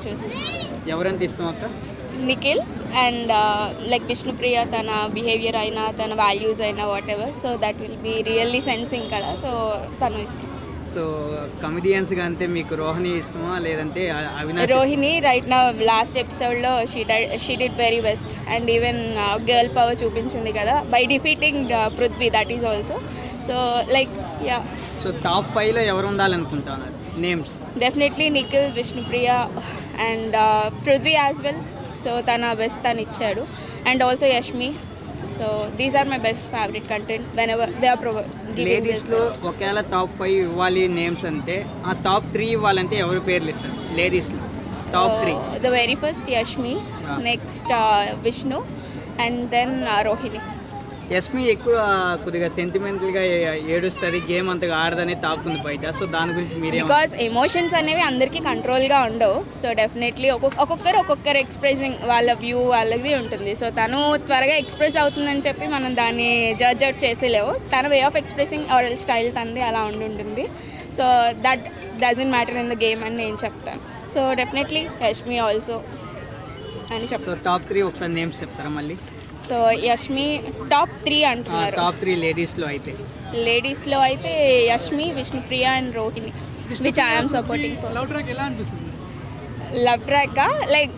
చూస్తాను. ఎవరంటే ఇష్టం అక్క? నిఖిల్ అండ్ లైక్ విష్ణుప్రియ తన బిహేవియర్ అయినా తన వాల్యూస్ అయినా whatever, so that will be really sensing కదా, సో తను ఇష్టం. సో కమెడియన్స్గా అంటే మీకు రోహిణి ఇష్టమా లేదంటే అవినాష్? రోహిణి రైట్ నా లాస్ట్ ఎపిసోడ్లో she did very best and even girl power చూపించింది కదా by defeating Prithvi, that is also. So like yeah. So top 5లో ఎవరు ఉండాలనుకుంటున్నారు names? Definitely Nikhil, Vishnupriya and Prithvi as well. So తన బెస్ట్ తను ఇచ్చాడు and also Yashmi. So these are my best favourite content whenever they are లేడీస్లో ఒకవేళ టాప్ 5 ఇవ్వాలి names అంటే ఆ టాప్ 3 ఇవ్వాలంటే ఎవరి పేర్లు ఇస్తారు లేడీస్లో? Top 3 the very first Yashmi, next Vishnu and then Rohini. Yashmi ఎక్కువ కొద్దిగా సెంటిమెంటల్గా ఏడుస్తుంది, గేమ్ అంతగా ఆడదని తాపుతుంది బయట. సో దాని గురించి మీరే? బికాస్ ఎమోషన్స్ అనేవి అందరికీ కంట్రోల్గా ఉండవు. సో డెఫినెట్లీ ఒక్కొక్కరు ఎక్స్ప్రెసింగ్ వాళ్ళ వ్యూ వాళ్ళది ఉంటుంది. సో తను త్వరగా ఎక్స్ప్రెస్ అవుతుందని చెప్పి మనం దాన్ని జడ్జ్ అవుట్ చేసేలేవు. తన way of expressing or style తనది అలా ఉంటుంది. So that doesn't matter in the game అని నేను చెప్తాను. సో డెఫినెట్లీ యష్మి ఆల్సో అని చెప్తాను. సో టాప్ 3 ఒకసారి నేమ్స్ చెప్తారా మళ్ళీ? సో యష్మి టాప్ 3 అంటున్నారు. టాప్ 3 లేడీస్లో అయితే Yashmi, Vishnupriya and Rohini, which I'm supporting for. Love track ఎలా అనిపిస్తుంది? లవ్ ట్రాక్గా లైక్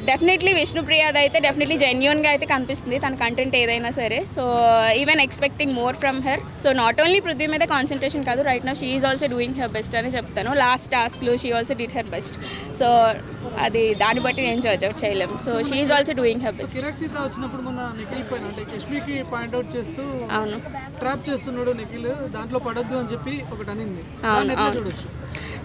డెఫినెట్లీ విష్ణుప్రియది అయితే డెఫినెట్లీ జెన్యూన్గా అయితే కనిపిస్తుంది తన కంటెంట్ ఏదైనా సరే. So even expecting more from her. So not only Prithvi మీద కాన్సన్ట్రేషన్ కాదు, right now she is also doing her best అని చెప్తాను. లాస్ట్ టాస్క్లో she also did her best. So అది దాన్ని బట్టి నేను జడ్జ్ అవుట్ చేయలేము. So she is also doing her best. Kiraak Seetha వచ్చినప్పుడు మొన్న నిఖిల్ పైన అంటే యష్మికి పాయింట్అవుట్ చేస్తూ అవును ట్రాప్ చేస్తున్నాడు నిఖిల్, దాంట్లో పడొద్దు అని చెప్పి ఒకటి అనింది. చూడొచ్చు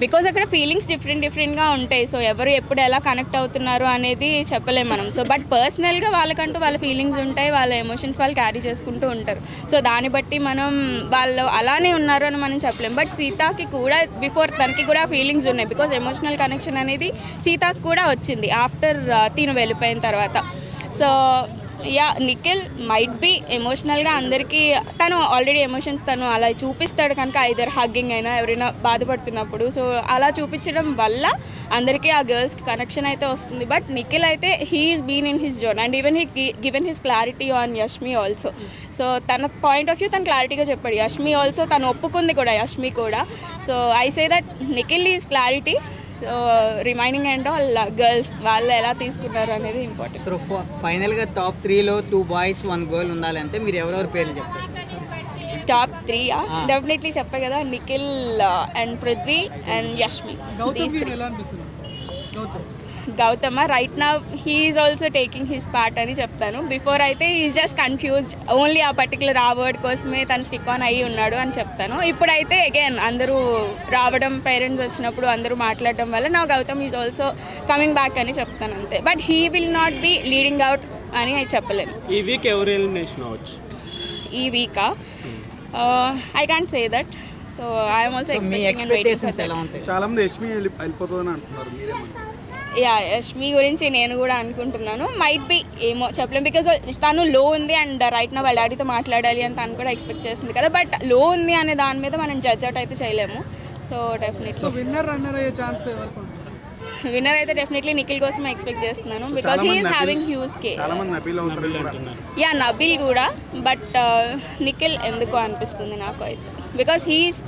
బికాజ్ అక్కడ ఫీలింగ్స్ డిఫరెంట్గా ఉంటాయి. సో ఎవరు ఎప్పుడు ఎలా కనెక్ట్ అవుతున్నారు అనేది చెప్పలేము మనం. సో బట్ పర్సనల్గా వాళ్ళకంటూ వాళ్ళ ఫీలింగ్స్ ఉంటాయి, వాళ్ళ ఎమోషన్స్ వాళ్ళు క్యారీ చేసుకుంటూ ఉంటారు. సో దాన్ని బట్టి మనం వాళ్ళు అలానే ఉన్నారు అని మనం చెప్పలేము. బట్ సీతాకి కూడా బిఫోర్ తనకి కూడా ఫీలింగ్స్ ఉన్నాయి. బికాజ్ ఎమోషనల్ కనెక్షన్ అనేది సీతాకి కూడా వచ్చింది ఆఫ్టర్ తిను వెళ్ళిపోయిన తర్వాత. So yeah Nikhil might be ఎమోషనల్గా అందరికీ తను ఆల్రెడీ ఎమోషన్స్ తను అలా చూపిస్తాడు కనుక ఐదర్ హగ్గింగ్ అయినా ఎవరైనా బాధపడుతున్నప్పుడు. సో అలా చూపించడం వల్ల అందరికీ ఆ గర్ల్స్కి కనెక్షన్ అయితే వస్తుంది. బట్ నిఖిల్ అయితే he's been in his zone and even he given his clarity on Yashmi also. So తన పాయింట్ ఆఫ్ వ్యూ తను క్లారిటీగా చెప్పాడు. యష్మి ఆల్సో తను ఒప్పుకుంది కూడా యష్మి కూడా. So I say that Nikhil is clarity. So remaining and all girls వాళ్ళు ఎలా తీసుకున్నారు అనేది ఇంపార్టెంట్. సో ఫైనల్గా టాప్ 3లో 2 బాయ్స్ 1 గర్ల్ ఉండాలంటే మీరు ఎవరెవరి పేర్లు చెప్తారు? టాప్ 3 డెఫినెట్లీ చెప్పే కదా, Nikhil and Prithvi and Yashmi. Gautam right నా he is also taking his part అని చెప్తాను. బిఫోర్ అయితే ఈజ్ జస్ట్ కన్ఫ్యూజ్డ్, ఓన్లీ ఆ పర్టికులర్ ఆ వర్డ్ కోసమే తను స్టిక్ ఆన్ అయ్యి ఉన్నాడు అని చెప్తాను. ఇప్పుడైతే అగైన్ అందరూ రావడం, పేరెంట్స్ వచ్చినప్పుడు అందరూ మాట్లాడడం వల్ల నా Gautam is also coming back అని చెప్తాను అంతే. But he will not be leading out అని చెప్పలేను. ఈ వీక్ ఎవరు ఎలిమినేషన్ అవ్వచ్చు? ఈ వీకా I can't say that. So I'm also చాలా మంది యష్మి వెళ్ళిపోతుందని అంటున్నారు, మీరేమంటారు? యా యష్మి గురించి నేను కూడా అనుకుంటున్నాను. మైట్ బి ఏమో చెప్పలేం. బికాజ్ తను లో ఉంది అండ్ రైట్ నా వాళ్ళ డాడీతో మాట్లాడాలి అని తను కూడా ఎక్స్పెక్ట్ చేస్తుంది కదా. బట్ లో ఉంది అనే దాని మీద మనం జడ్జ్ అవుట్ అయితే చేయలేము. సో డెఫినెట్లీ విన్నర్ అయితే డెఫినెట్లీ నిఖిల్ కోసం ఎక్స్పెక్ట్ చేస్తున్నాను. Because he is having huge K. Yeah Nabeel కూడా. బట్ నిఖిల్ ఎందుకో అనిపిస్తుంది నాకు అయితే. బికాస్ హీస్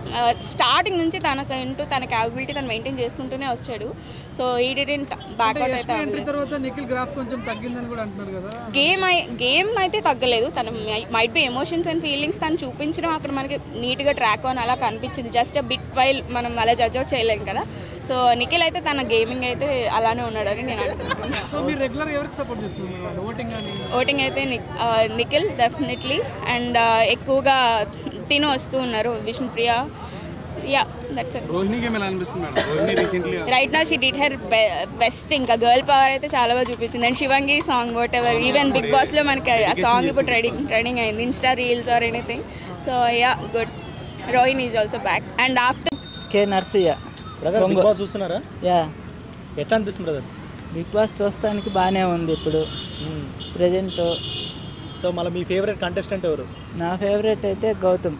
స్టార్టింగ్ నుంచి తనకంటూ తన క్యాపబిలిటీ తను మెయింటైన్ చేసుకుంటూనే వచ్చాడు. సో ఈ డిడెంట్ బ్యాక్అవుట్ అయితే గేమ్ అయితే తగ్గలేదు. తను might be emotions and feelings తను చూపించడం అక్కడ మనకి నీట్గా ట్రాక్ ఆన్ అలా కనిపించింది. జస్ట్ బిట్ వైల్ మనం అలా జడ్జ్ అవుట్ చేయలేం కదా. సో నిఖిల్ అయితే తన గేమింగ్ అయితే అలానే ఉన్నాడని నేను అనుకుంటున్నాను. ఓటింగ్ అయితే నిఖిల్ డెఫినెట్లీ అండ్ ఎక్కువగా తిను వస్తూ ఉన్నారు Vishnupriya. Yeah that's it. Right now she did her best. ఇంకా గర్ల్ పవర్ అయితే చాలా బాగా చూపించింది. And Shivangi song whatever, even Bigg బాస్లో మనకి ఆ సాంగ్ ఇప్పుడు ట్రెండింగ్ అయింది, insta reels or anything. So yeah good. Rohini is also back. And after K Narsayya Bigg Boss చూస్తున్నారా? యా ఎట్లా అనిపిస్తుంది బ్రదర్? బిగ్ బాస్ చూస్తానికి బాగానే ఉంది ఇప్పుడు ప్రజెంట్. సో మళ్ళీ మీ ఫేవరెట్ కంటెస్టెంట్ ఎవరు? నా ఫేవరెట్ అయితే గౌతమ్,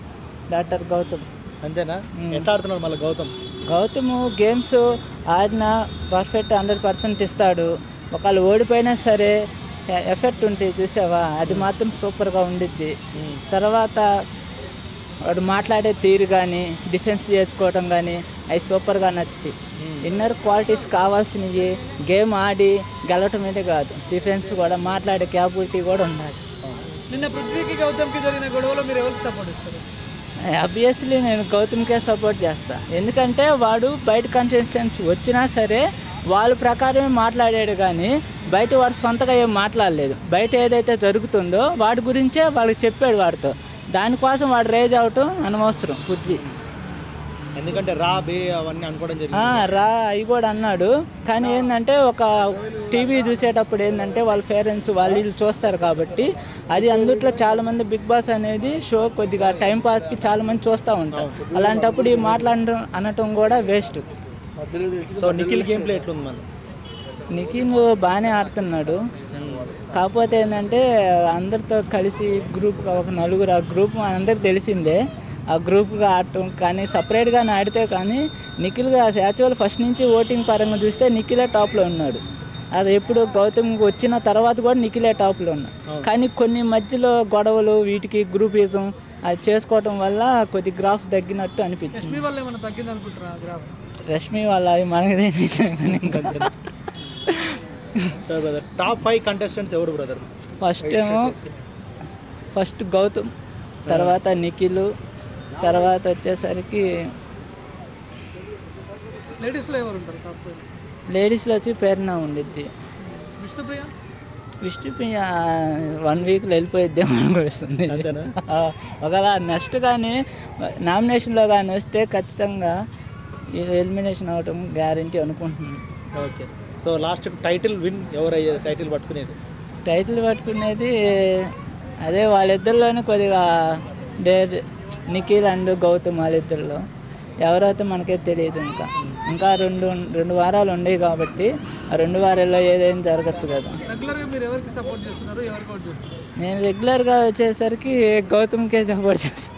డాక్టర్ గౌతమ్. అంతేనా? ఎట్లా ఆడుతున్నాడు మళ్ళీ గౌతమ్? గౌతమ్ గేమ్స్ ఆయన పర్ఫెక్ట్ 100% ఇస్తాడు. ఒకళ్ళు ఓడిపోయినా సరే ఎఫెక్ట్ ఉంటుంది చూసావా, అది మాత్రం సూపర్గా ఉండిద్ది. తర్వాత వాడు మాట్లాడే తీరు కానీ డిఫెన్స్ చేసుకోవడం కానీ అవి సూపర్గా నచ్చుతాయి. ఇన్నర్ క్వాలిటీస్ కావాల్సినవి గేమ్ ఆడి గెలవటమేదే కాదు, డిఫెన్స్ కూడా మాట్లాడే క్యాపబిలిటీ కూడా ఉండాలి. నిన్న పృథ్వీకి గౌతమ్కి జరిగిన గొడవలో మీరు ఎవరికి సపోర్ట్ ఇస్తారు? ఆబ్వియస్లీ నేను గౌతమ్కే సపోర్ట్ చేస్తాను. ఎందుకంటే వాడు బయట కంటెస్టెంట్స్ వచ్చినా సరే వాళ్ళ ప్రకారమే మాట్లాడాడు కానీ బయట వాడు సొంతగా ఏం మాట్లాడలేదు. బయట ఏదైతే జరుగుతుందో వాడి గురించే వాళ్ళకి చెప్పాడు వాడితో. దానికోసం వాడు రేజ్ అవటం అనవసరం పృథ్వీ. ఎందుకంటే రా బే అవన్నీ అనుకోవడం జరిగింది. రా అవి కూడా అన్నాడు. కానీ ఏంటంటే ఒక టీవీ చూసేటప్పుడు ఏంటంటే వాళ్ళ పేరెంట్స్ వాళ్ళు చూస్తారు కాబట్టి అది అందుట్లో చాలామంది బిగ్ బాస్ అనేది షో కొద్దిగా టైంపాస్కి చాలామంది చూస్తూ ఉంటారు. అలాంటప్పుడు ఈ మాట్లాడటం అనటం కూడా waste. So Nikhil game play ఎట్లుంది మన? నిఖిల్ బాగానే ఆడుతున్నాడు. కాకపోతే ఏంటంటే అందరితో కలిసి గ్రూప్ ఒక నలుగురు ఆ గ్రూప్ అందరికి తెలిసిందే. ఆ గ్రూప్గా ఆడటం కానీ సపరేట్గా ఆడితే కానీ నిఖిల్గా యాక్చువల్ ఫస్ట్ నుంచి ఓటింగ్ పరంగా చూస్తే నిఖిలే టాప్లో ఉన్నాడు. అది ఎప్పుడు గౌతమ్ వచ్చిన తర్వాత కూడా నిఖిలే టాప్లో ఉన్నాడు. కానీ కొన్ని మధ్యలో గొడవలు వీటికి గ్రూపిజం అది చేసుకోవటం వల్ల కొద్ది గ్రాఫ్ తగ్గినట్టు అనిపించింది. రష్మి వాళ్ళ అవి మనకి తెలియదు. సార్ బ్రదర్ టాప్ 5 కంటెస్టెంట్స్ ఎవరు బ్రదర్? ఫస్ట్ గౌతమ్, తర్వాత నిఖిల్, తర్వాత వచ్చేసరికి లేడీస్లో వచ్చి పేరున ఉండిద్ది. విష్ణుప్రియ 1 వీక్లో వెళ్ళిపోయిద్దేమో అనిపిస్తుంది. ఒకవేళ నెక్స్ట్ కానీ నామినేషన్లో కానీ వస్తే ఖచ్చితంగా ఎలిమినేషన్ అవ్వటం గ్యారంటీ అనుకుంటున్నాను. Okay. So last title win ఎవరయ్యే టైటిల్ పట్టుకునేది? టైటిల్ పట్టుకునేది అదే వాళ్ళిద్దరిలోనే కొద్దిగా నిఖిల్ అండ్ గౌతమ్ వాళ్ళిద్దరిలో ఎవరైతే మనకే తెలియదు. ఇంకా రెండు వారాలు ఉండేవి కాబట్టి ఆ 2 వారాల్లో ఏదైనా జరగచ్చు కదా. నేను రెగ్యులర్గా వచ్చేసరికి గౌతమ్కే సపోర్ట్ చేస్తాను.